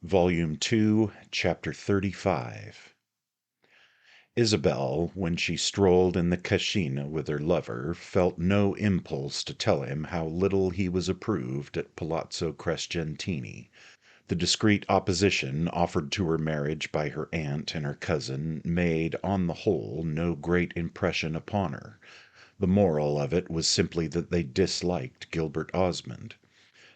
Volume 2, Chapter 35. Isabel, when she strolled in the Cascina with her lover, felt no impulse to tell him how little he was approved at Palazzo Crescentini. The discreet opposition offered to her marriage by her aunt and her cousin made, on the whole, no great impression upon her. The moral of it was simply that they disliked Gilbert Osmond.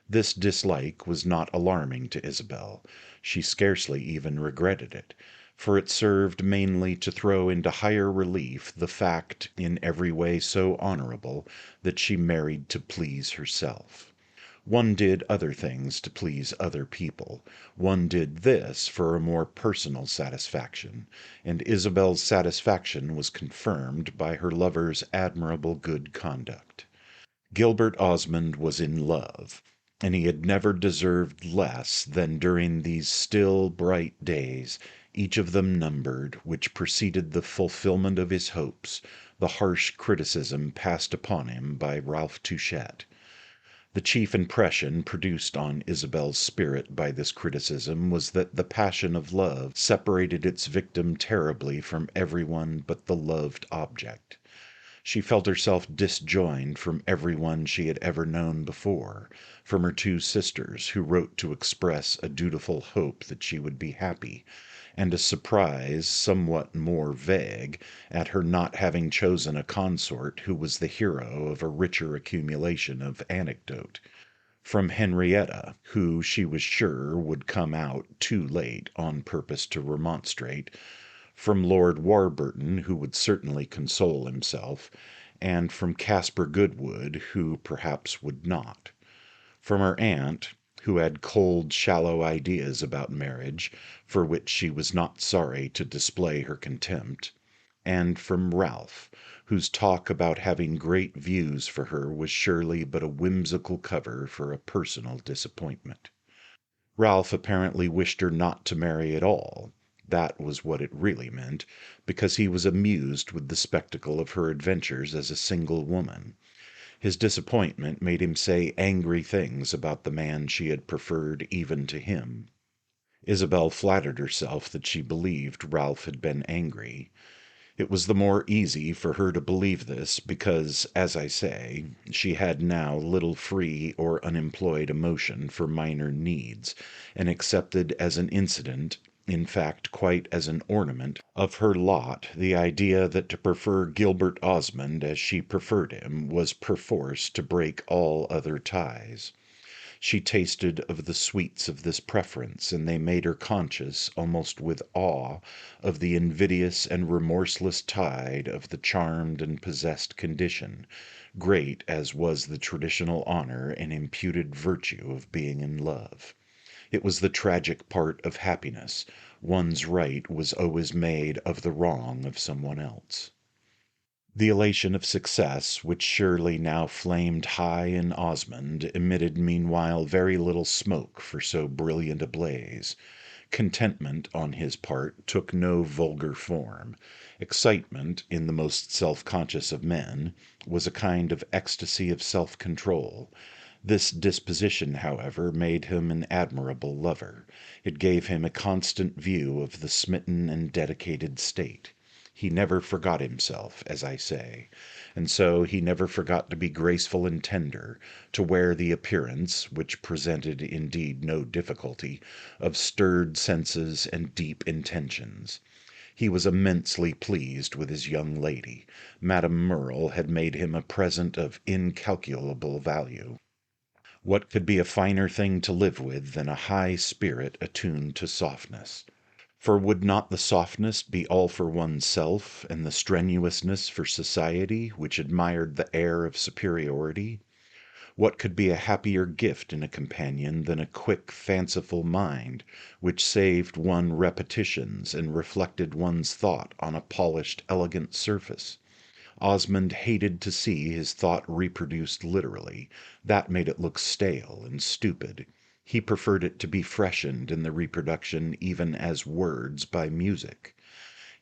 This dislike was not alarming to Isabel. She scarcely even regretted it, for it served mainly to throw into higher relief the fact, in every way so honorable, that she married to please herself. One did other things to please other people. One did this for a more personal satisfaction, and Isabel's satisfaction was confirmed by her lover's admirable good conduct. Gilbert Osmond was in love, and he had never deserved less than during these still bright days, each of them numbered, which preceded the fulfilment of his hopes, the harsh criticism passed upon him by Ralph Touchet. The chief impression produced on Isabel's spirit by this criticism was that the passion of love separated its victim terribly from everyone but the loved object. She felt herself disjoined from everyone she had ever known before, from her two sisters, who wrote to express a dutiful hope that she would be happy, and a surprise, somewhat more vague, at her not having chosen a consort who was the hero of a richer accumulation of anecdote; from Henrietta, who she was sure would come out too late on purpose to remonstrate; from Lord Warburton, who would certainly console himself; and from Caspar Goodwood, who perhaps would not; from her aunt, who had cold, shallow ideas about marriage, for which she was not sorry to display her contempt; and from Ralph, whose talk about having great views for her was surely but a whimsical cover for a personal disappointment. Ralph apparently wished her not to marry at all. That was what it really meant, because he was amused with the spectacle of her adventures as a single woman. His disappointment made him say angry things about the man she had preferred even to him. Isabel flattered herself that she believed Ralph had been angry. It was the more easy for her to believe this because, as I say, she had now little free or unemployed emotion for minor needs, and accepted as an incident, in fact quite as an ornament, of her lot the idea that to prefer Gilbert Osmond as she preferred him was perforce to break all other ties. She tasted of the sweets of this preference, and they made her conscious, almost with awe, of the invidious and remorseless tide of the charmed and possessed condition, great as was the traditional honor and imputed virtue of being in love. It was the tragic part of happiness. One's right was always made of the wrong of someone else. The elation of success, which surely now flamed high in Osmond, emitted meanwhile very little smoke for so brilliant a blaze. Contentment, on his part, took no vulgar form. Excitement, in the most self-conscious of men, was a kind of ecstasy of self-control. This disposition, however, made him an admirable lover. It gave him a constant view of the smitten and dedicated state. He never forgot himself, as I say, and so he never forgot to be graceful and tender, to wear the appearance, which presented indeed no difficulty, of stirred senses and deep intentions. He was immensely pleased with his young lady. Madame Merle had made him a present of incalculable value. What could be a finer thing to live with than a high spirit attuned to softness? For would not the softness be all for one's self, and the strenuousness for society, which admired the air of superiority? What could be a happier gift in a companion than a quick, fanciful mind, which saved one repetitions and reflected one's thought on a polished, elegant surface? Osmond hated to see his thought reproduced literally. That made it look stale and stupid. He preferred it to be freshened in the reproduction even as words by music.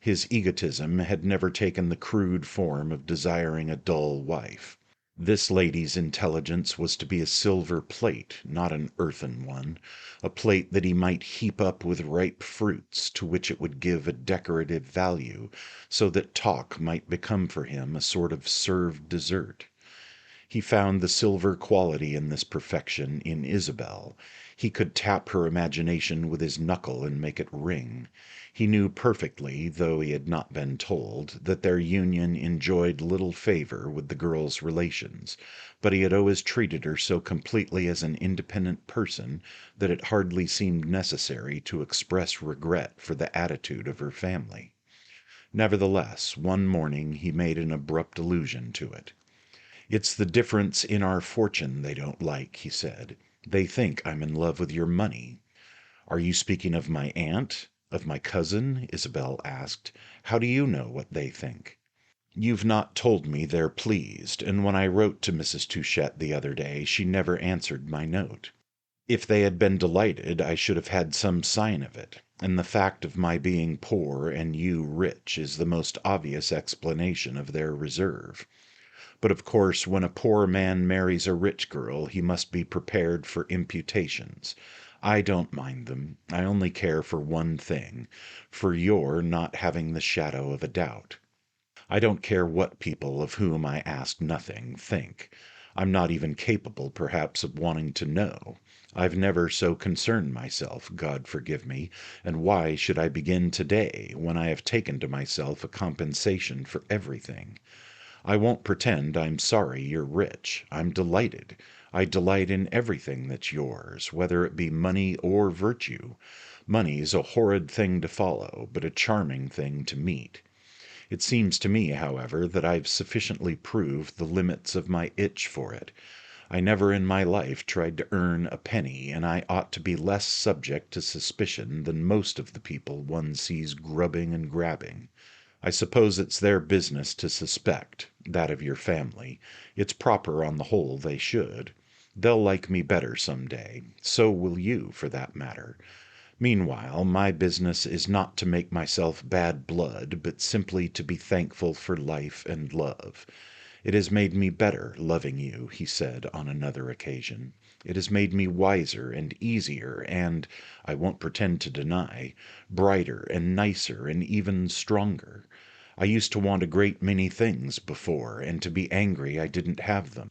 His egotism had never taken the crude form of desiring a dull wife. This lady's intelligence was to be a silver plate, not an earthen one, a plate that he might heap up with ripe fruits, to which it would give a decorative value, so that talk might become for him a sort of served dessert. He found the silver quality in this perfection in Isabel. He could tap her imagination with his knuckle and make it ring. He knew perfectly, though he had not been told, that their union enjoyed little favor with the girl's relations, but he had always treated her so completely as an independent person that it hardly seemed necessary to express regret for the attitude of her family. Nevertheless, one morning he made an abrupt allusion to it. "It's the difference in our fortune they don't like," he said. "They think I'm in love with your money." "Are you speaking of my aunt? Of my cousin?" Isabel asked. "How do you know what they think?" "You've not told me they're pleased, and when I wrote to Mrs. Touchett the other day, she never answered my note. If they had been delighted, I should have had some sign of it, and the fact of my being poor and you rich is the most obvious explanation of their reserve. But of course, when a poor man marries a rich girl, he must be prepared for imputations. I don't mind them. I only care for one thing, for your not having the shadow of a doubt. I don't care what people, of whom I ask nothing, think. I'm not even capable, perhaps, of wanting to know. I've never so concerned myself, God forgive me, and why should I begin today, when I have taken to myself a compensation for everything? I won't pretend I'm sorry you're rich. I'm delighted. I delight in everything that's yours, whether it be money or virtue. Money's a horrid thing to follow, but a charming thing to meet. It seems to me, however, that I've sufficiently proved the limits of my itch for it. I never in my life tried to earn a penny, and I ought to be less subject to suspicion than most of the people one sees grubbing and grabbing. I suppose it's their business to suspect, that of your family. It's proper on the whole they should. They'll like me better some day. So will you, for that matter. Meanwhile, my business is not to make myself bad blood, but simply to be thankful for life and love. It has made me better, loving you," he said on another occasion. "It has made me wiser and easier and, I won't pretend to deny, brighter and nicer and even stronger. I used to want a great many things before, and to be angry I didn't have them.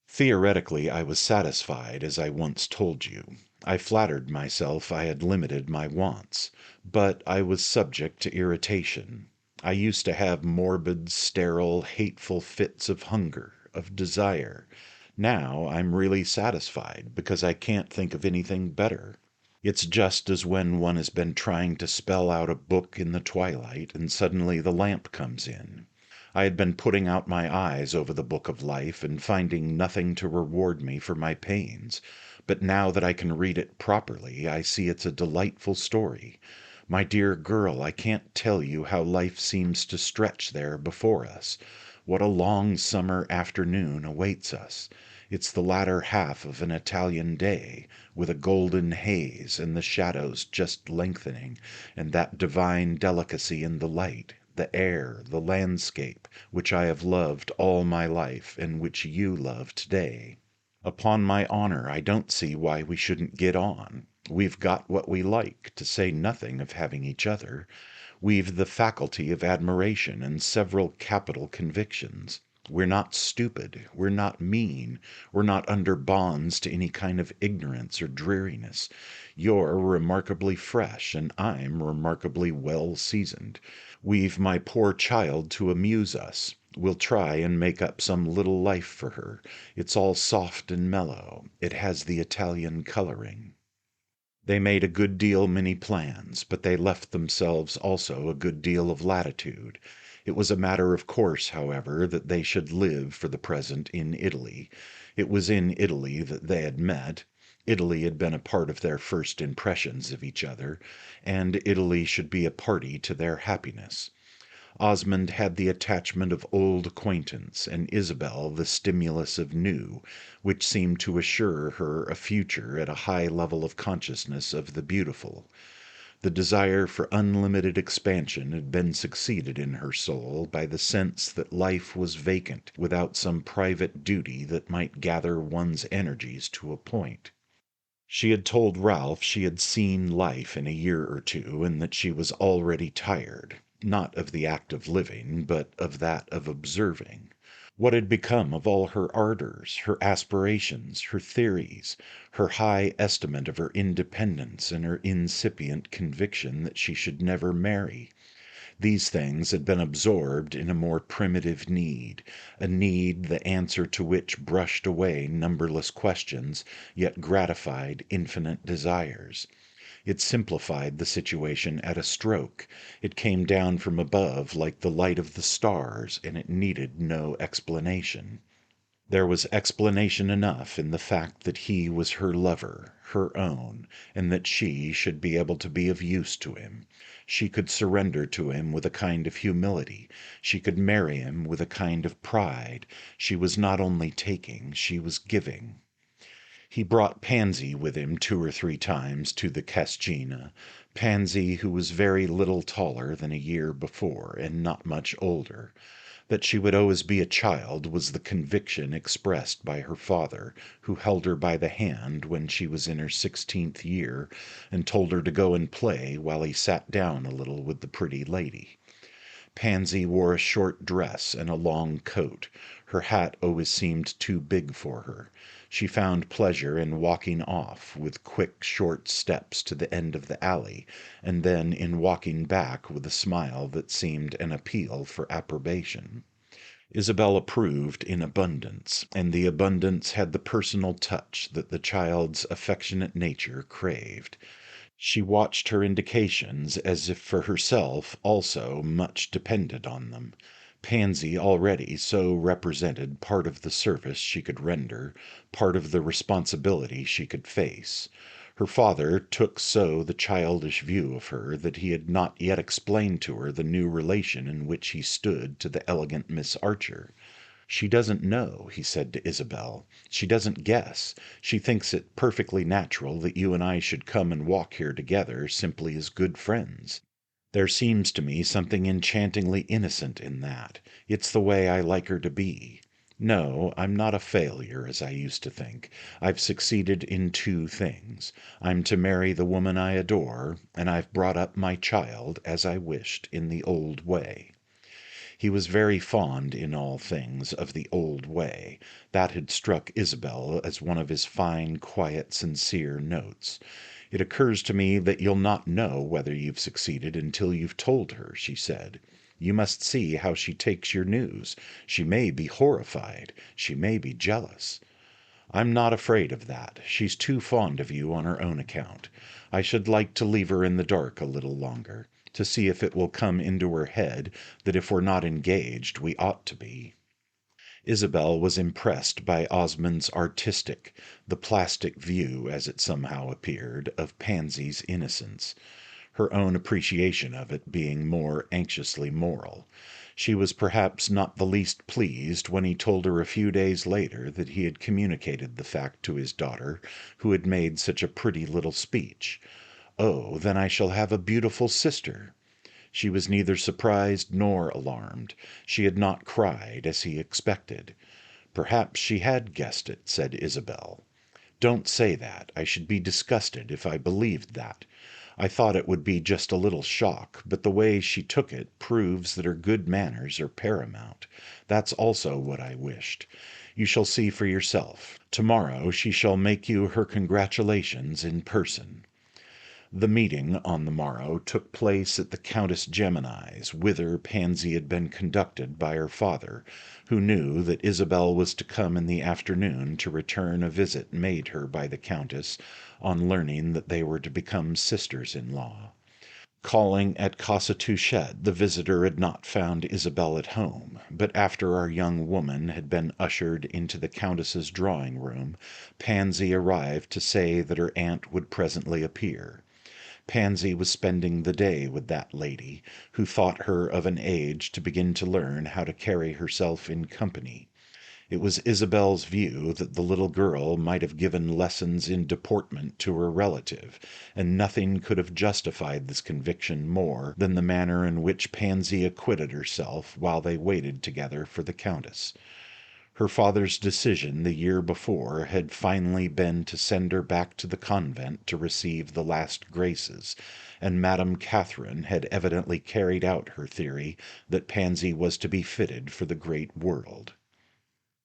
Theoretically, I was satisfied, as I once told you. I flattered myself I had limited my wants, but I was subject to irritation. I used to have morbid, sterile, hateful fits of hunger, of desire. Now I'm really satisfied, because I can't think of anything better. It's just as when one has been trying to spell out a book in the twilight, and suddenly the lamp comes in. I had been putting out my eyes over the book of life and finding nothing to reward me for my pains, but now that I can read it properly, I see it's a delightful story. My dear girl, I can't tell you how life seems to stretch there before us. What a long summer afternoon awaits us. It's the latter half of an Italian day, with a golden haze, and the shadows just lengthening, and that divine delicacy in the light, the air, the landscape, which I have loved all my life, and which you love today. Upon my honor, I don't see why we shouldn't get on. We've got what we like, to say nothing of having each other. We've the faculty of admiration and several capital convictions. We're not stupid, we're not mean, we're not under bonds to any kind of ignorance or dreariness. You're remarkably fresh, and I'm remarkably well seasoned. We've my poor child to amuse us. We'll try and make up some little life for her. It's all soft and mellow. It has the Italian coloring." They made a good deal many plans, but they left themselves also a good deal of latitude. It was a matter of course, however, that they should live for the present in Italy. It was in Italy that they had met. Italy had been a part of their first impressions of each other, and Italy should be a party to their happiness. Osmond had the attachment of old acquaintance, and Isabel the stimulus of new, which seemed to assure her a future at a high level of consciousness of the beautiful. The desire for unlimited expansion had been succeeded in her soul by the sense that life was vacant without some private duty that might gather one's energies to a point. She had told Ralph she had seen life in a year or two, and that she was already tired, not of the act of living, but of that of observing. What had become of all her ardors, her aspirations, her theories, her high estimate of her independence, and her incipient conviction that she should never marry? These things had been absorbed in a more primitive need, a need the answer to which brushed away numberless questions, yet gratified infinite desires. It simplified the situation at a stroke. It came down from above like the light of the stars, and it needed no explanation. There was explanation enough in the fact that he was her lover, her own, and that she should be able to be of use to him. She could surrender to him with a kind of humility. She could marry him with a kind of pride. She was not only taking, she was giving. He brought Pansy with him 2 or 3 times to the Cascina, Pansy who was very little taller than a year before and not much older. That she would always be a child was the conviction expressed by her father, who held her by the hand when she was in her 16th year and told her to go and play while he sat down a little with the pretty lady. Pansy wore a short dress and a long coat. Her hat always seemed too big for her. She found pleasure in walking off with quick, short steps to the end of the alley, and then in walking back with a smile that seemed an appeal for approbation. Isabel approved in abundance, and the abundance had the personal touch that the child's affectionate nature craved. She watched her indications as if for herself also much depended on them. Pansy already so represented part of the service she could render, part of the responsibility she could face. Her father took so the childish view of her that he had not yet explained to her the new relation in which he stood to the elegant Miss Archer. "She doesn't know," he said to Isabel. "She doesn't guess. She thinks it perfectly natural that you and I should come and walk here together simply as good friends. There seems to me something enchantingly innocent in that. It's the way I like her to be. No, I'm not a failure, as I used to think. I've succeeded in 2 things. I'm to marry the woman I adore, and I've brought up my child, as I wished, in the old way." He was very fond in all things of the old way. That had struck Isabel as one of his fine, quiet, sincere notes. "It occurs to me that you'll not know whether you've succeeded until you've told her," she said. "You must see how she takes your news. She may be horrified. She may be jealous." "I'm not afraid of that. She's too fond of you on her own account. I should like to leave her in the dark a little longer, to see if it will come into her head that if we're not engaged we ought to be." Isabel was impressed by Osmond's artistic, the plastic view, as it somehow appeared, of Pansy's innocence, her own appreciation of it being more anxiously moral. She was perhaps not the least pleased when he told her a few days later that he had communicated the fact to his daughter, who had made such a pretty little speech. "Oh, then I shall have a beautiful sister." She was neither surprised nor alarmed. She had not cried, as he expected. "Perhaps she had guessed it," said Isabel. "Don't say that. I should be disgusted if I believed that. I thought it would be just a little shock, but the way she took it proves that her good manners are paramount. That's also what I wished. You shall see for yourself. Tomorrow she shall make you her congratulations in person." The meeting on the morrow took place at the Countess Gemini's, whither Pansy had been conducted by her father, who knew that Isabel was to come in the afternoon to return a visit made her by the Countess on learning that they were to become sisters-in-law. Calling at Casa Touchette, the visitor had not found Isabel at home, but after our young woman had been ushered into the Countess's drawing-room, Pansy arrived to say that her aunt would presently appear. Pansy was spending the day with that lady, who thought her of an age to begin to learn how to carry herself in company. It was Isabel's view that the little girl might have given lessons in deportment to her relative, and nothing could have justified this conviction more than the manner in which Pansy acquitted herself while they waited together for the Countess. Her father's decision the year before had finally been to send her back to the convent to receive the last graces, and Madame Catherine had evidently carried out her theory that Pansy was to be fitted for the great world.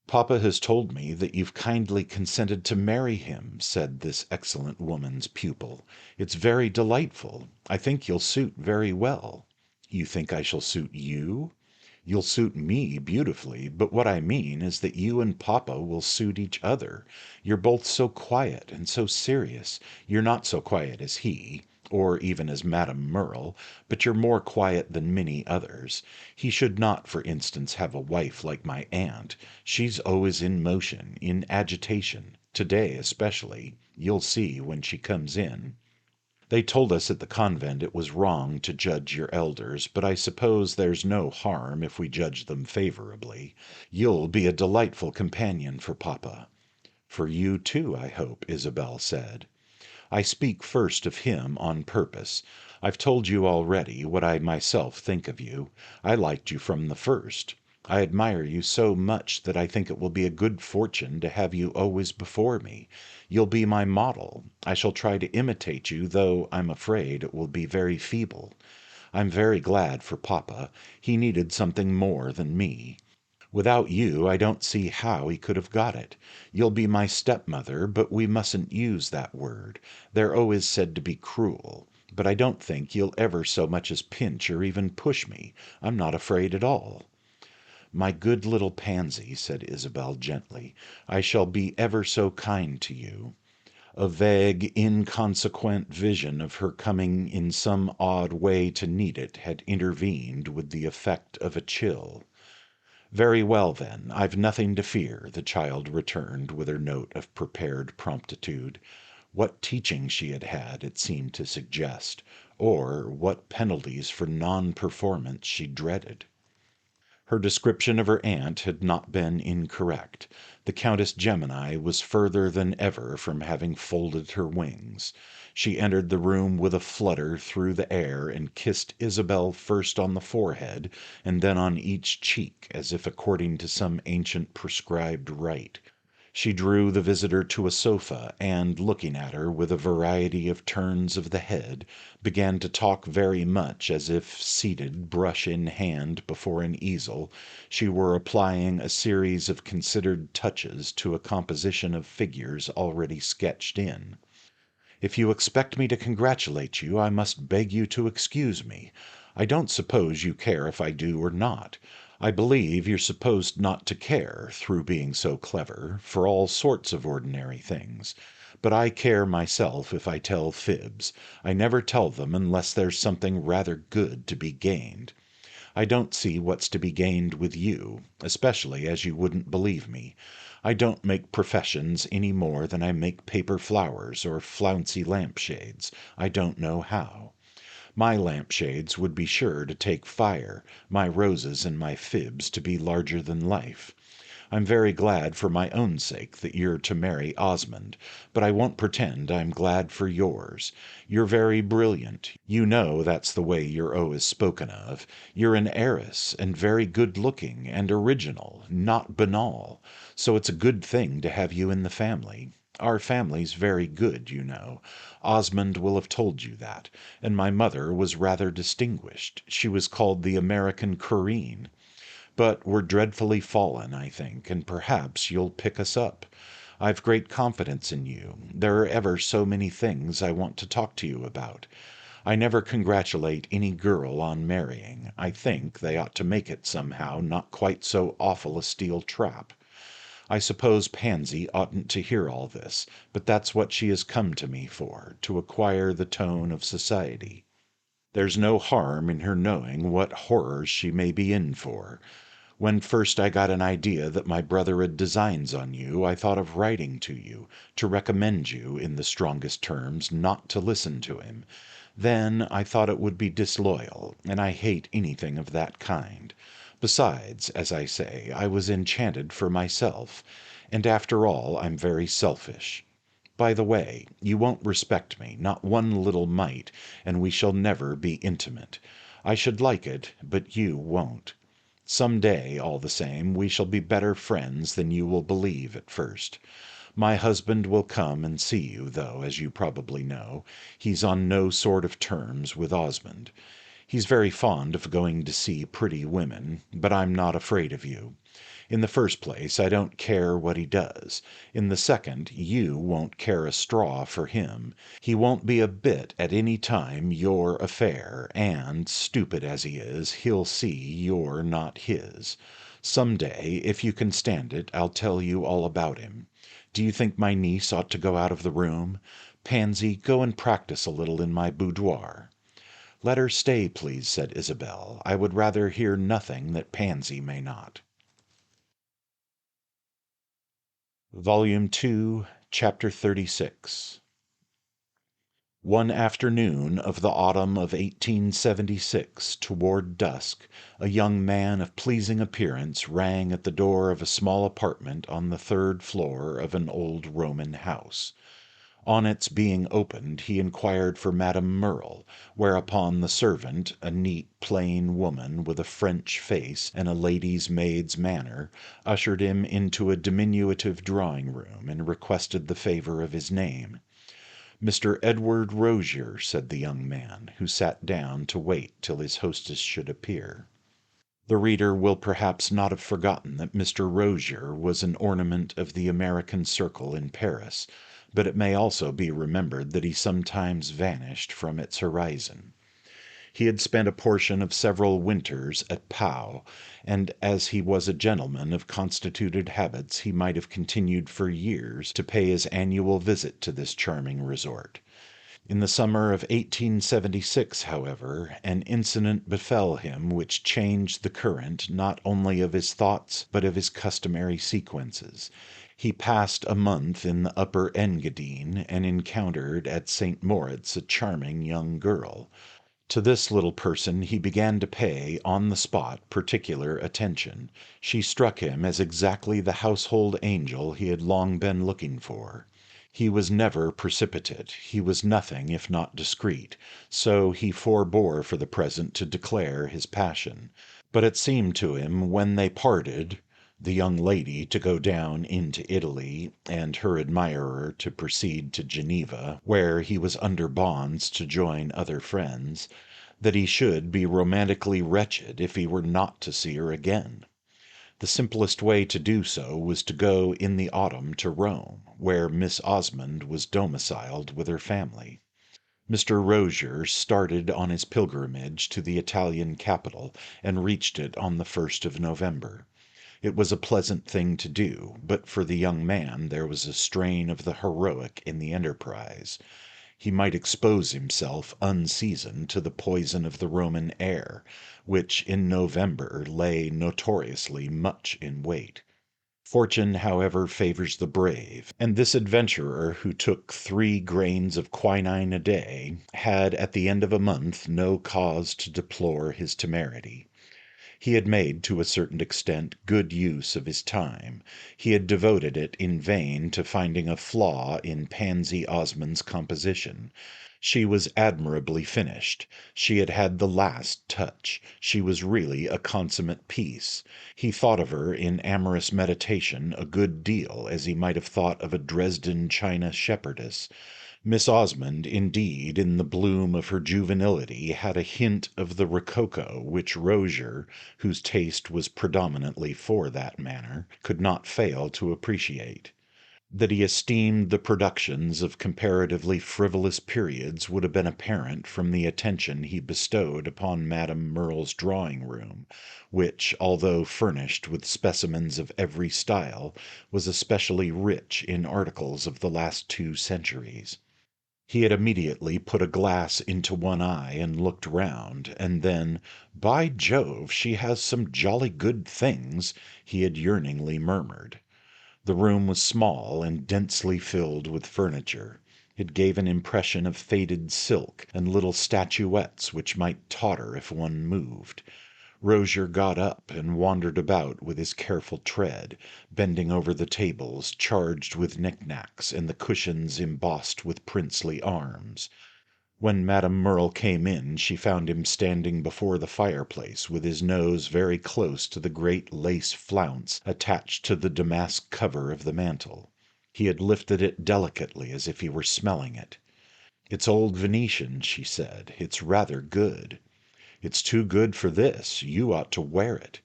"Papa has told me that you've kindly consented to marry him," said this excellent woman's pupil. "It's very delightful. I think you'll suit very well." "You think I shall suit you?" "You'll suit me beautifully, but what I mean is that you and Papa will suit each other. You're both so quiet and so serious. You're not so quiet as he, or even as Madame Merle, but you're more quiet than many others. He should not, for instance, have a wife like my aunt. She's always in motion, in agitation. Today especially. You'll see when she comes in. They told us at the convent it was wrong to judge your elders, but I suppose there's no harm if we judge them favorably. You'll be a delightful companion for Papa." "For you too, I hope," Isabel said. "I speak first of him on purpose. I've told you already what I myself think of you. I liked you from the first. I admire you so much that I think it will be a good fortune to have you always before me. You'll be my model. I shall try to imitate you, though I'm afraid it will be very feeble. I'm very glad for Papa. He needed something more than me. Without you, I don't see how he could have got it. You'll be my stepmother, but we mustn't use that word. They're always said to be cruel. But I don't think you'll ever so much as pinch or even push me. I'm not afraid at all." "My good little Pansy," said Isabel gently, "I shall be ever so kind to you." A vague, inconsequent vision of her coming in some odd way to need it had intervened with the effect of a chill. "Very well, then, I've nothing to fear," the child returned with her note of prepared promptitude. What teaching she had had, it seemed to suggest, or what penalties for non-performance she dreaded. Her description of her aunt had not been incorrect. The Countess Gemini was further than ever from having folded her wings. She entered the room with a flutter through the air and kissed Isabel first on the forehead and then on each cheek, as if according to some ancient prescribed rite. She drew the visitor to a sofa, and, looking at her with a variety of turns of the head, began to talk very much as if, seated brush in hand before an easel, she were applying a series of considered touches to a composition of figures already sketched in. "If you expect me to congratulate you, I must beg you to excuse me. I don't suppose you care if I do or not. I believe you're supposed not to care, through being so clever, for all sorts of ordinary things. But I care myself if I tell fibs. I never tell them unless there's something rather good to be gained. I don't see what's to be gained with you, especially as you wouldn't believe me. I don't make professions any more than I make paper flowers or flouncy lampshades. I don't know how. My lampshades would be sure to take fire, my roses and my fibs to be larger than life. I'm very glad for my own sake that you're to marry Osmond, but I won't pretend I'm glad for yours. You're very brilliant. You know that's the way you're always spoken of. You're an heiress, and very good-looking and original, not banal, so it's a good thing to have you in the family. Our family's very good, you know. Osmond will have told you that, and my mother was rather distinguished. She was called the American Corinne. But we're dreadfully fallen, I think, and perhaps you'll pick us up. I've great confidence in you. There are ever so many things I want to talk to you about. I never congratulate any girl on marrying. I think they ought to make it somehow not quite so awful a steel trap. I suppose Pansy oughtn't to hear all this, but that's what she has come to me for, to acquire the tone of society. There's no harm in her knowing what horrors she may be in for. When first I got an idea that my brother had designs on you, I thought of writing to you, to recommend you, in the strongest terms, not to listen to him. Then I thought it would be disloyal, and I hate anything of that kind. Besides, as I say, I was enchanted for myself, and after all I'm very selfish. By the way, you won't respect me, not one little mite, and we shall never be intimate. I should like it, but you won't. Some day, all the same, we shall be better friends than you will believe at first. My husband will come and see you, though, as you probably know, he's on no sort of terms with Osmond. He's very fond of going to see pretty women, but I'm not afraid of you. In the first place, I don't care what he does. In the second, you won't care a straw for him. He won't be a bit at any time your affair, and, stupid as he is, he'll see you're not his. Some day, if you can stand it, I'll tell you all about him. Do you think my niece ought to go out of the room? Pansy, go and practice a little in my boudoir. Let her stay, please, said Isabel. I would rather hear nothing that Pansy may not. Volume 2, Chapter 36. One afternoon of the autumn of 1876, toward dusk, a young man of pleasing appearance rang at the door of a small apartment on the third floor of an old Roman house. On its being opened, he inquired for Madame Merle, whereupon the servant, a neat, plain woman with a French face and a lady's maid's manner, ushered him into a diminutive drawing-room and requested the favour of his name. Mr. Edward Rozier, said the young man, who sat down to wait till his hostess should appear. The reader will perhaps not have forgotten that Mr. Rozier was an ornament of the American circle in Paris, but it may also be remembered that he sometimes vanished from its horizon. He had spent a portion of several winters at Pau, and as he was a gentleman of constituted habits, he might have continued for years to pay his annual visit to this charming resort. In the summer of 1876, however, an incident befell him which changed the current not only of his thoughts but of his customary sequences. He passed a month in the Upper Engadine, and encountered at St. Moritz a charming young girl. To this little person he began to pay, on the spot, particular attention. She struck him as exactly the household angel he had long been looking for. He was never precipitate, he was nothing if not discreet, so he forbore for the present to declare his passion. But it seemed to him when they parted, the young lady to go down into Italy, and her admirer to proceed to Geneva, where he was under bonds to join other friends, that he should be romantically wretched if he were not to see her again. The simplest way to do so was to go in the autumn to Rome, where Miss Osmond was domiciled with her family. Mr. Rozier started on his pilgrimage to the Italian capital, and reached it on the 1st of November. It was a pleasant thing to do, but for the young man there was a strain of the heroic in the enterprise. He might expose himself unseasoned to the poison of the Roman air, which in November lay notoriously much in wait. Fortune, however, favours the brave, and this adventurer, who took 3 grains of quinine a day, had at the end of a month no cause to deplore his temerity. He had made, to a certain extent, good use of his time. He had devoted it in vain to finding a flaw in Pansy Osmond's composition. She was admirably finished. She had had the last touch. She was really a consummate piece. He thought of her in amorous meditation a good deal as he might have thought of a Dresden china shepherdess. Miss Osmond, indeed, in the bloom of her juvenility, had a hint of the rococo which Rozier, whose taste was predominantly for that manner, could not fail to appreciate. That he esteemed the productions of comparatively frivolous periods would have been apparent from the attention he bestowed upon Madame Merle's drawing-room, which, although furnished with specimens of every style, was especially rich in articles of the last 2 centuries. He had immediately put a glass into one eye and looked round, and then, "By Jove, she has some jolly good things," he had yearningly murmured. The room was small and densely filled with furniture. It gave an impression of faded silk and little statuettes which might totter if one moved. Rozier got up and wandered about with his careful tread, bending over the tables charged with knickknacks and the cushions embossed with princely arms. When Madame Merle came in, she found him standing before the fireplace with his nose very close to the great lace flounce attached to the damask cover of the mantel. He had lifted it delicately as if he were smelling it. "It's old Venetian," she said. "It's rather good." "It's too good for this. You ought to wear it.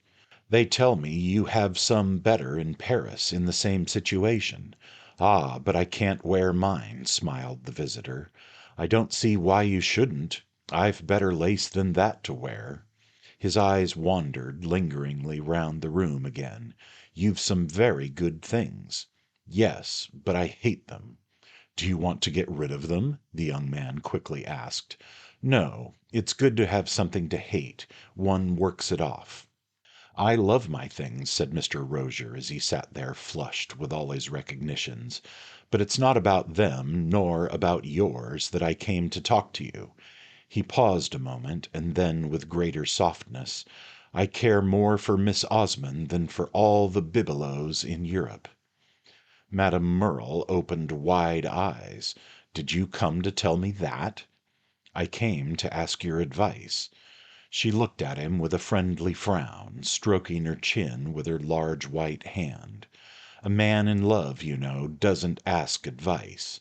They tell me you have some better in Paris in the same situation." "Ah, but I can't wear mine," smiled the visitor. "I don't see why you shouldn't. I've better lace than that to wear." His eyes wandered lingeringly round the room again. "You've some very good things." "Yes, but I hate them." "Do you want to get rid of them?" the young man quickly asked. "No, it's good to have something to hate. One works it off." "I love my things," said Mr. Rozier as he sat there flushed with all his recognitions. "But it's not about them, nor about yours, that I came to talk to you." He paused a moment, and then, with greater softness, "I care more for Miss Osmond than for all the bibelots in Europe." Madame Merle opened wide eyes. "Did you come to tell me that?" "I came to ask your advice." She looked at him with a friendly frown, stroking her chin with her large white hand. "A man in love, you know, doesn't ask advice."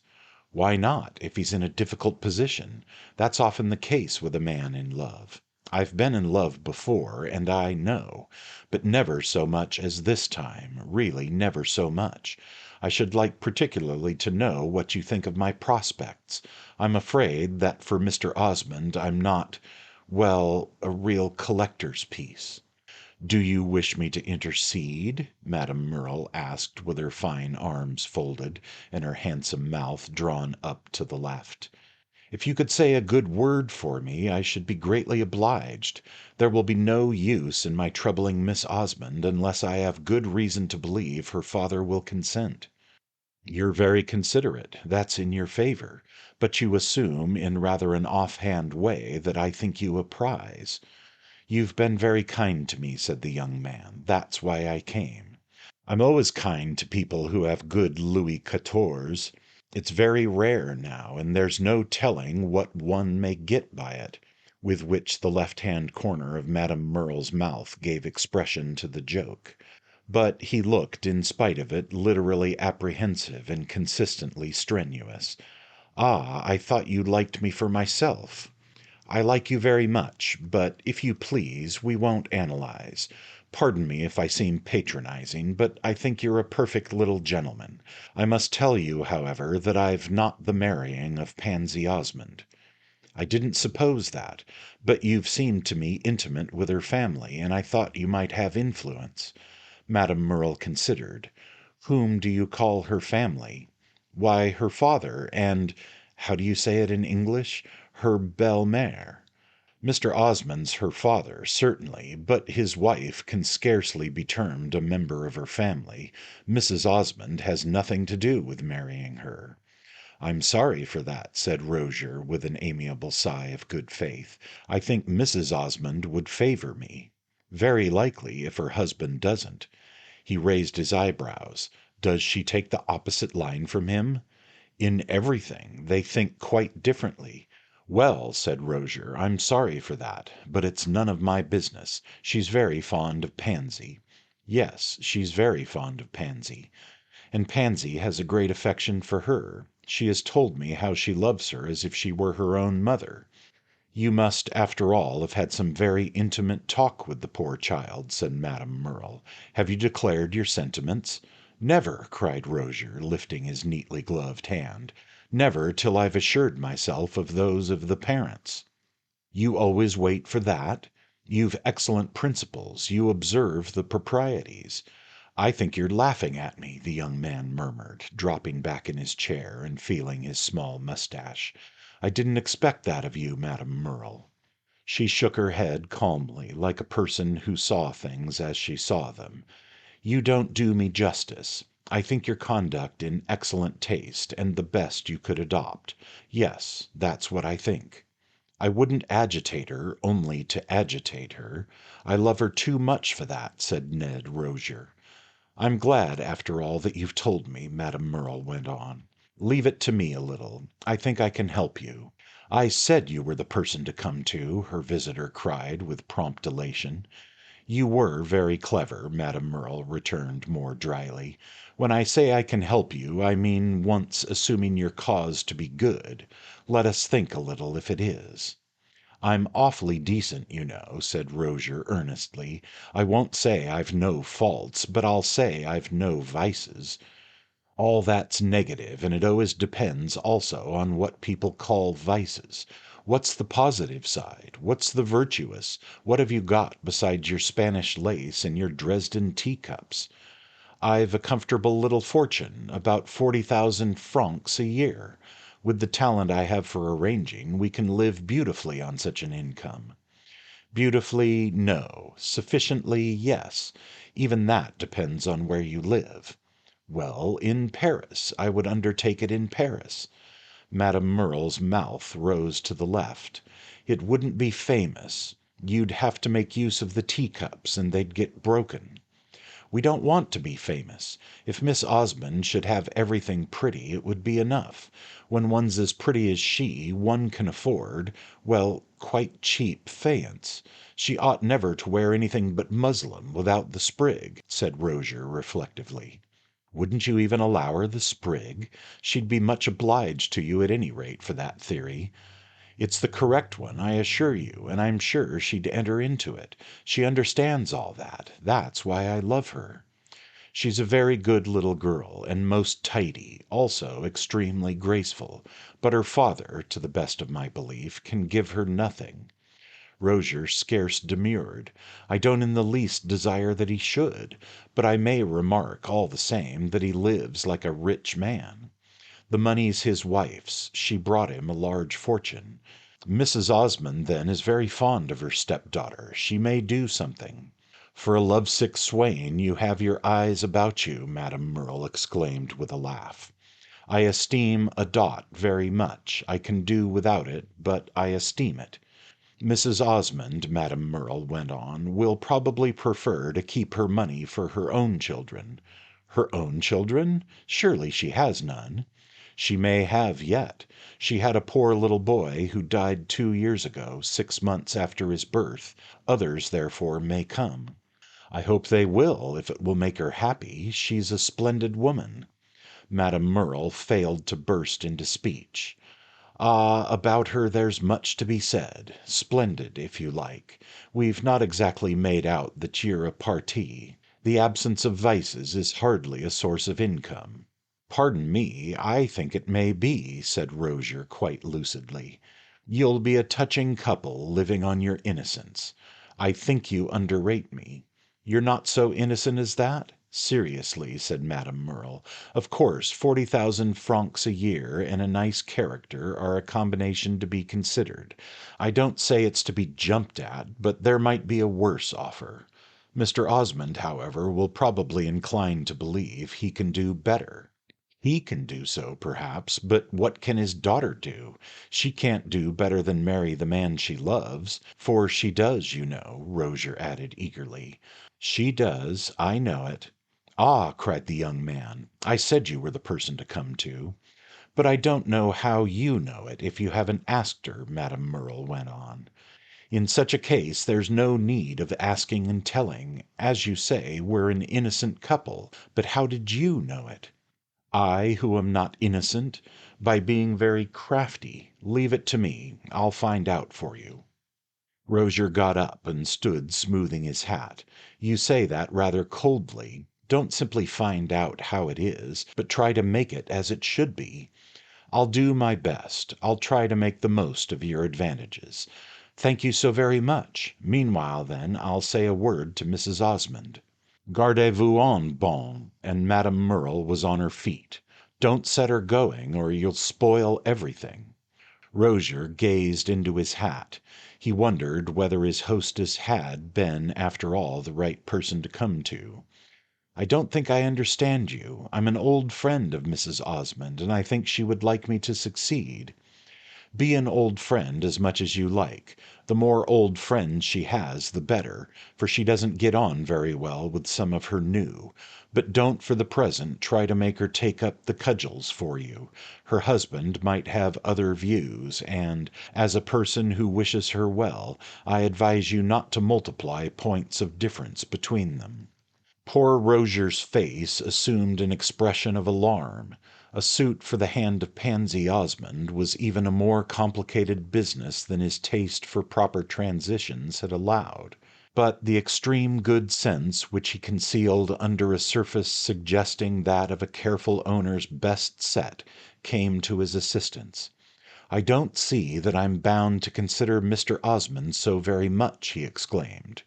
"Why not, if he's in a difficult position? That's often the case with a man in love. I've been in love before, and I know. But never so much as this time, really never so much. I should like particularly to know what you think of my prospects. I'm afraid that for Mr. Osmond I'm not, well, a real collector's piece." "Do you wish me to intercede?" Madame Merle asked with her fine arms folded, and her handsome mouth drawn up to the left. "If you could say a good word for me, I should be greatly obliged. There will be no use in my troubling Miss Osmond unless I have good reason to believe her father will consent." "You're very considerate. That's in your favor. But you assume, in rather an off-hand way, that I think you a prize." "You've been very kind to me," said the young man. "That's why I came." "I'm always kind to people who have good Louis Quatorze. It's very rare now, and there's no telling what one may get by it," with which the left-hand corner of Madame Merle's mouth gave expression to the joke. But he looked, in spite of it, literally apprehensive and consistently strenuous. "Ah, I thought you liked me for myself." "I like you very much, but, if you please, we won't analyze. Pardon me if I seem patronizing, but I think you're a perfect little gentleman. I must tell you, however, that I've not the marrying of Pansy Osmond." "I didn't suppose that, but you've seemed to me intimate with her family, and I thought you might have influence." Madame Merle considered. "Whom do you call her family?" "Why, her father, and how do you say it in English? Her belle-mère." "Mr. Osmond's her father, certainly, but his wife can scarcely be termed a member of her family. Mrs. Osmond has nothing to do with marrying her." "I'm sorry for that," said Rozier, with an amiable sigh of good faith. "I think Mrs. Osmond would favor me." "Very likely, if her husband doesn't." He raised his eyebrows. "Does she take the opposite line from him?" "In everything. They think quite differently." "Well," said Rozier, "I'm sorry for that. But it's none of my business. She's very fond of Pansy." "Yes, she's very fond of Pansy." "And Pansy has a great affection for her. She has told me how she loves her as if she were her own mother." "You must, after all, have had some very intimate talk with the poor child," said Madame Merle. "Have you declared your sentiments?" "Never!" cried Rozier, lifting his neatly gloved hand. "Never till I've assured myself of those of the parents." "You always wait for that? You've excellent principles. You observe the proprieties." "I think you're laughing at me," the young man murmured, dropping back in his chair and feeling his small mustache. "I didn't expect that of you, Madame Merle." She shook her head calmly, like a person who saw things as she saw them. "You don't do me justice. I think your conduct in excellent taste, and the best you could adopt. Yes, that's what I think." I wouldn't agitate her only to agitate her. I love her too much for that," said Ned Rozier. "I'm glad, after all, that you've told me," Madame Merle went on. "Leave it to me a little. I think I can help you." "I said you were the person to come to," her visitor cried with prompt elation. "You were very clever," Madame Merle returned more dryly. "When I say I can help you, I mean once assuming your cause to be good. Let us think a little if it is." "I'm awfully decent, you know," said Rozier earnestly. "I won't say I've no faults, but I'll say I've no vices. All that's negative, and it always depends also on what people call vices. What's the positive side? What's the virtuous? What have you got besides your Spanish lace and your Dresden teacups?" "I've a comfortable little fortune, about 40,000 francs a year. With the talent I have for arranging, we can live beautifully on such an income." "Beautifully, no. Sufficiently, yes. Even that depends on where you live." "Well, in Paris. I would undertake it in Paris." Madame Merle's mouth rose to the left. "It wouldn't be famous. You'd have to make use of the teacups, and they'd get broken." "We don't want to be famous. If Miss Osmond should have everything pretty, it would be enough. When one's as pretty as she, one can afford, well, quite cheap faience. She ought never to wear anything but muslin without the sprig," said Rozier reflectively. "Wouldn't you even allow her the sprig? She'd be much obliged to you at any rate for that theory." "It's the correct one, I assure you, and I'm sure she'd enter into it. She understands all that. That's why I love her." "She's a very good little girl, and most tidy, also extremely graceful. But her father, to the best of my belief, can give her nothing." Rozier scarce demurred. "I don't in the least desire that he should, but I may remark, all the same, that he lives like a rich man. The money's his wife's. She brought him a large fortune. Mrs. Osmond, then, is very fond of her stepdaughter. She may do something." "For a lovesick swain, you have your eyes about you," Madame Merle exclaimed with a laugh. "I esteem a dot very much. I can do without it, but I esteem it. Mrs. Osmond," Madame Merle went on, "will probably prefer to keep her money for her own children." "Her own children? Surely she has none." "She may have yet. She had a poor little boy who died 2 years ago, 6 months after his birth. Others, therefore, may come." "I hope they will, if it will make her happy. She's a splendid woman." Madame Merle failed to burst into speech. "Ah, about her there's much to be said. Splendid, if you like. We've not exactly made out that you're a parti. The absence of vices is hardly a source of income." "Pardon me, I think it may be," said Rozier quite lucidly. "You'll be a touching couple, living on your innocence. I think you underrate me." "You're not so innocent as that? Seriously," said Madame Merle. "Of course 40,000 francs a year and a nice character are a combination to be considered. I don't say it's to be jumped at, but there might be a worse offer. Mr. Osmond, however, will probably incline to believe he can do better." "He can do so, perhaps, but what can his daughter do? She can't do better than marry the man she loves, for she does, you know," Rozier added eagerly. "She does, I know it." "Ah!" cried the young man, "I said you were the person to come to." "But I don't know how you know it, if you haven't asked her," Madame Merle went on. "In such a case there's no need of asking and telling. As you say, we're an innocent couple, but how did you know it?" "I, who am not innocent? By being very crafty. Leave it to me. I'll find out for you." Rozier got up and stood smoothing his hat. "You say that rather coldly. Don't simply find out how it is, but try to make it as it should be." "I'll do my best. I'll try to make the most of your advantages." "Thank you so very much. Meanwhile, then, I'll say a word to Mrs. Osmond." "Gardez-vous en, bonne," and Madame Merle was on her feet. "Don't set her going, or you'll spoil everything." Rozier gazed into his hat. He wondered whether his hostess had been, after all, the right person to come to. "I don't think I understand you. I'm an old friend of Mrs. Osmond, and I think she would like me to succeed." Be an old friend as much as you like. The more old friends she has, the better, for she doesn't get on very well with some of her new. But don't for the present try to make her take up the cudgels for you. Her husband might have other views, and, as a person who wishes her well, I advise you not to multiply points of difference between them." Poor Rozier's face assumed an expression of alarm. A suit for the hand of Pansy Osmond was even a more complicated business than his taste for proper transitions had allowed. But the extreme good sense which he concealed under a surface suggesting that of a careful owner's best set came to his assistance. "I don't see that I'm bound to consider Mr. Osmond so very much," he exclaimed.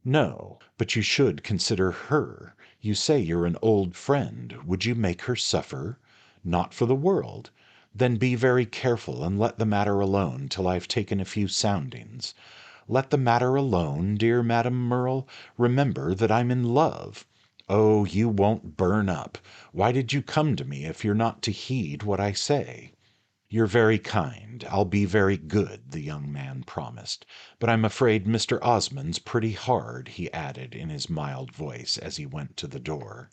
"No, but you should consider her. You say you're an old friend. Would you make her suffer? Not for the world. Then be very careful and let the matter alone till I've taken a few soundings. Let the matter alone, dear Madame Merle? Remember that I'm in love. Oh, you won't burn up. Why did you come to me if you're not to heed what I say?" "You're very kind. I'll be very good," the young man promised. "But I'm afraid Mr. Osmond's pretty hard," he added in his mild voice as he went to the door.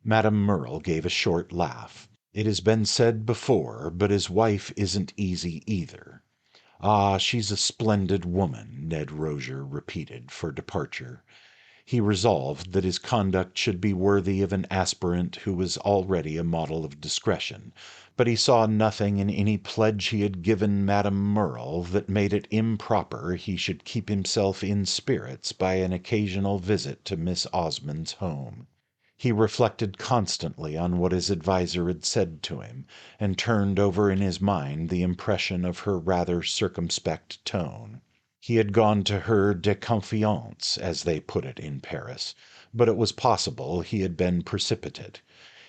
Madame Merle gave a short laugh. "It has been said before, but his wife isn't easy either." "Ah, she's a splendid woman," Ned Rozier repeated for departure. He resolved that his conduct should be worthy of an aspirant who was already a model of discretion, but he saw nothing in any pledge he had given Madame Merle that made it improper he should keep himself in spirits by an occasional visit to Miss Osmond's home. He reflected constantly on what his adviser had said to him, and turned over in his mind the impression of her rather circumspect tone. He had gone to her de confiance, as they put it in Paris, but it was possible he had been precipitate.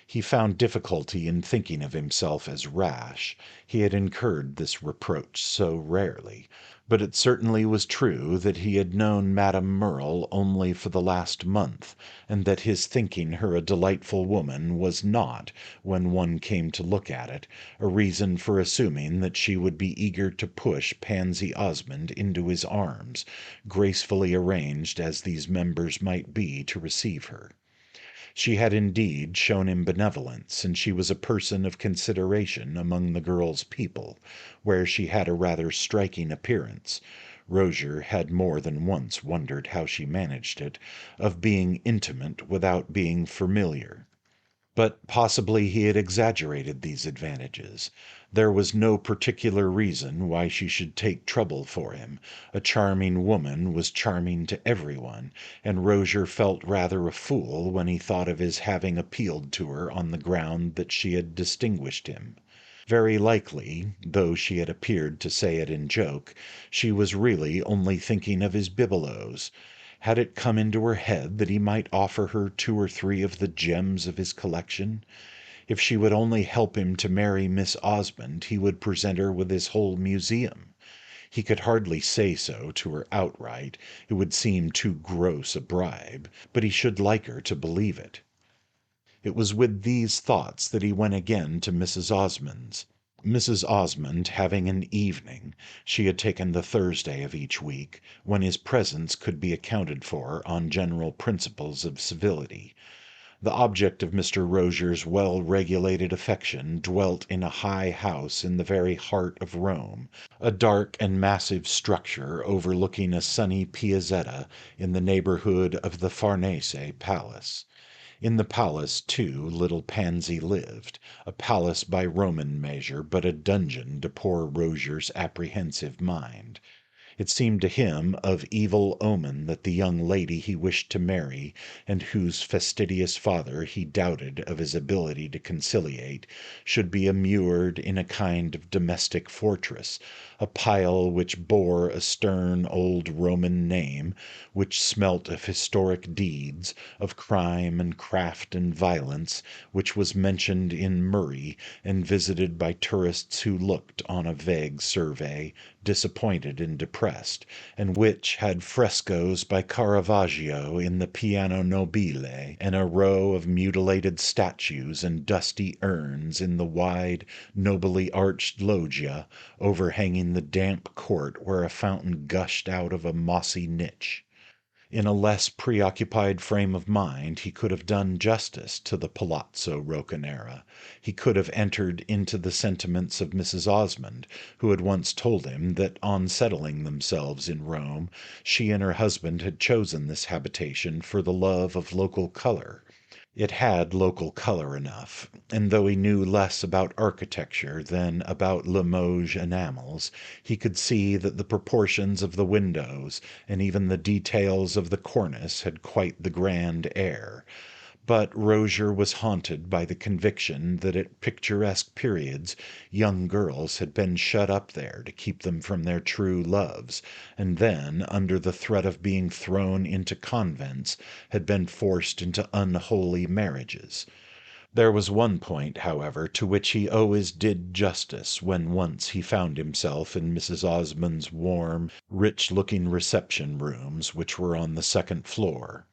He found difficulty in thinking of himself as rash, he had incurred this reproach so rarely, but it certainly was true that he had known Madame Merle only for the last month, and that his thinking her a delightful woman was not, when one came to look at it, a reason for assuming that she would be eager to push Pansy Osmond into his arms, gracefully arranged as these members might be to receive her. She had indeed shown him benevolence, and she was a person of consideration among the girl's people, where she had a rather striking appearance. Rozier had more than once wondered how she managed it, of being intimate without being familiar. But possibly he had exaggerated these advantages. There was no particular reason why she should take trouble for him. A charming woman was charming to everyone, and Rozier felt rather a fool when he thought of his having appealed to her on the ground that she had distinguished him. Very likely, though she had appeared to say it in joke, she was really only thinking of his bibelots. Had it come into her head that he might offer her 2 or 3 of the gems of his collection? If she would only help him to marry Miss Osmond, he would present her with his whole museum. He could hardly say so to her outright, it would seem too gross a bribe, but he should like her to believe it. It was with these thoughts that he went again to Mrs. Osmond's. Mrs. Osmond having an evening, she had taken the Thursday of each week, when his presence could be accounted for on general principles of civility. The object of Mr. Rozier's well-regulated affection dwelt in a high house in the very heart of Rome, a dark and massive structure overlooking a sunny Piazzetta in the neighbourhood of the Farnese Palace. In the palace, too, little Pansy lived, a palace by Roman measure, but a dungeon to poor Rozier's apprehensive mind. It seemed to him of evil omen that the young lady he wished to marry, and whose fastidious father he doubted of his ability to conciliate, should be immured in a kind of domestic fortress, a pile which bore a stern old Roman name, which smelt of historic deeds, of crime and craft and violence, which was mentioned in Murray, and visited by tourists who looked, on a vague survey, disappointed and depressed depressed, and which had frescoes by Caravaggio in the piano nobile, and a row of mutilated statues and dusty urns in the wide, nobly arched loggia overhanging the damp court where a fountain gushed out of a mossy niche. In a less preoccupied frame of mind he could have done justice to the Palazzo Roccanera. He could have entered into the sentiments of Mrs. Osmond, who had once told him that on settling themselves in Rome she and her husband had chosen this habitation for the love of local colour. It had local colour enough, and though he knew less about architecture than about Limoges enamels, he could see that the proportions of the windows and even the details of the cornice had quite the grand air. But Rozier was haunted by the conviction that at picturesque periods young girls had been shut up there to keep them from their true loves, and then, under the threat of being thrown into convents, had been forced into unholy marriages. There was one point, however, to which he always did justice when once he found himself in Mrs. Osmond's warm, rich-looking reception rooms, which were on the second floor.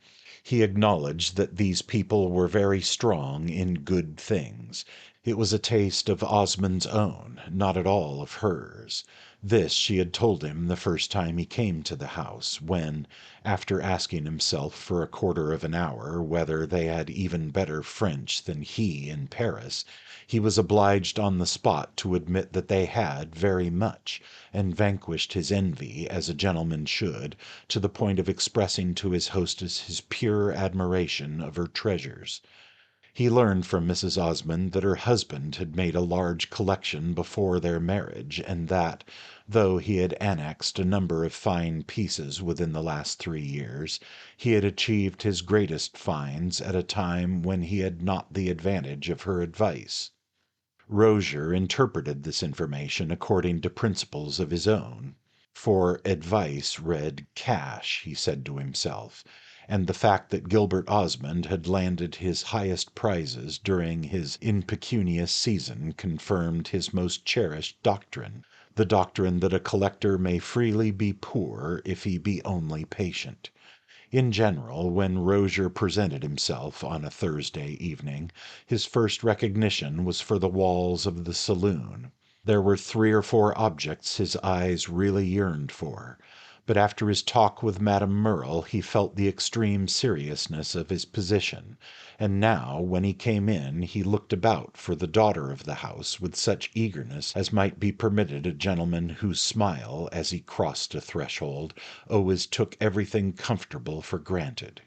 He acknowledged that these people were very strong in good things. It was a taste of Osmond's own, not at all of hers. This she had told him the first time he came to the house, when, after asking himself for a quarter of an hour whether they had even better French than he in Paris, he was obliged on the spot to admit that they had very much, and vanquished his envy, as a gentleman should, to the point of expressing to his hostess his pure admiration of her treasures. He learned from Mrs. Osmond that her husband had made a large collection before their marriage, and that, though he had annexed a number of fine pieces within the last 3 years, he had achieved his greatest finds at a time when he had not the advantage of her advice. Rozier interpreted this information according to principles of his own. For advice read cash, he said to himself, and the fact that Gilbert Osmond had landed his highest prizes during his impecunious season confirmed his most cherished doctrine, the doctrine that a collector may freely be poor if he be only patient. In general, when Rozier presented himself on a Thursday evening, his first recognition was for the walls of the saloon. There were 3 or 4 objects his eyes really yearned for, but after his talk with Madame Merle he felt the extreme seriousness of his position, and now, when he came in, he looked about for the daughter of the house with such eagerness as might be permitted a gentleman whose smile, as he crossed a threshold, always took everything comfortable for granted.